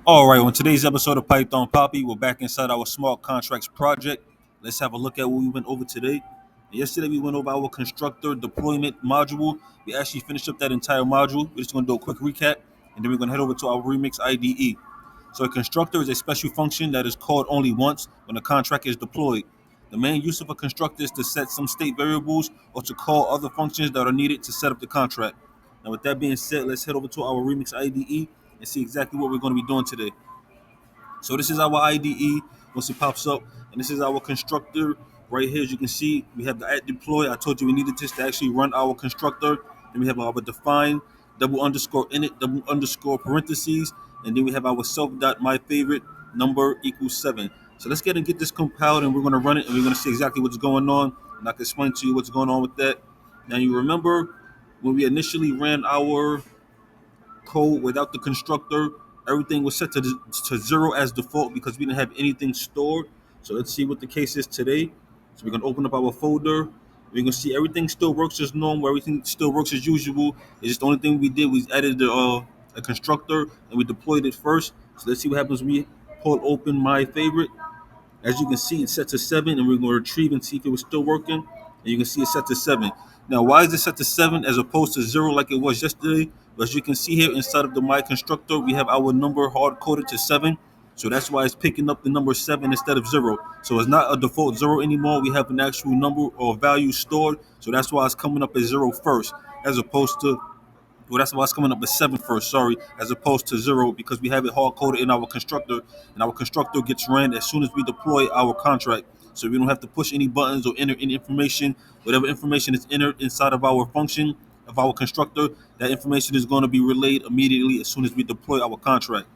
All right, on today's episode of Python Papi, we're back inside our smart contracts project. Let's have a look at what we went over today. Yesterday, we went over our constructor deployment module. We actually finished up that entire module. We're just going to do a quick recap, and then we're going to head over to our Remix IDE. So, a constructor is a special function that is called only once when a contract is deployed. The main use of a constructor is to set some state variables or to call other functions that are needed to set up the contract. Now, with that being said, let's head over to our Remix IDE and see exactly what we're going to be doing today. So this is our IDE once it pops up, and this is our constructor right here. As you can see, we have the at deploy. I told you we needed this to actually run our constructor. Then we have our define, double underscore init, double underscore parentheses, and then we have our self dot my favorite number equals 7. So let's get this compiled, and we're going to run it, and we're going to see exactly what's going on, and I can explain to you what's going on with that. Now you remember when we initially ran our code without the constructor, everything was set to zero as default because we didn't have anything stored. So let's see what the case is today. So we're gonna open up our folder. We're gonna see everything still works as normal. Everything still works as usual. It's just the only thing we did was added a constructor and we deployed it first. So let's see what happens when we pull open my favorite. As you can see, it's set to 7, and we're going to retrieve and see if it was still working. And you can see it's set to 7. Now, why is it set to 7 as opposed to 0 like it was yesterday? As you can see here, inside of the my constructor, we have our number hard coded to 7. So that's why it's picking up the number 7 instead of 0. So it's not a default 0 anymore. We have an actual number or value stored. So that's why it's coming up as 0 first, as opposed to that's why it's coming up as 7 first, sorry, as opposed to 0 because we have it hard coded in our constructor, and our constructor gets ran as soon as we deploy our contract. So we don't have to push any buttons or enter any information. Whatever information is entered inside of our function of our constructor, that information is going to be relayed immediately as soon as we deploy our contract.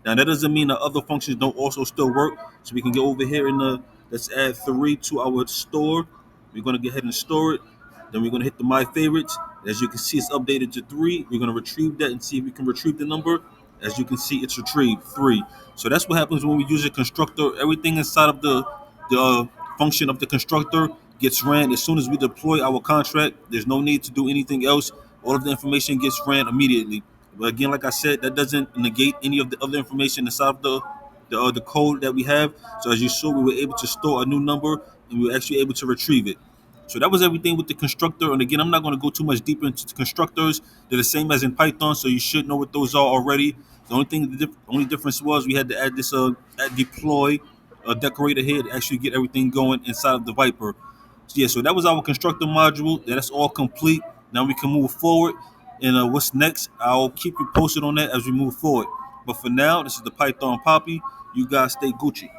Now that doesn't mean that other functions don't also still work. So we can go over here and let's add 3 to our store. We're going to go ahead and store it. Then we're going to hit the my favorites. As you can see, it's updated to 3. We're going to retrieve that and see if we can retrieve the number. As you can see, it's retrieved 3. So that's what happens when we use a constructor. Everything inside of the function of the constructor gets ran as soon as we deploy our contract. There's no need to do anything else. All of the information gets ran immediately. But again, like I said, that doesn't negate any of the other information inside of the code that we have. So as you saw, we were able to store a new number, and we were actually able to retrieve it. So that was everything with the constructor. And again, I'm not going to go too much deeper into the constructors. They're the same as in Python, so you should know what those are already. The only thing, the only difference was we had to add this add deploy decorator here to actually get everything going inside of the Vyper. So yeah, so that was our constructor module. That's all complete. Now we can move forward. And what's next? I'll keep you posted on that as we move forward. But for now, this is the Python Papi. You guys stay Gucci.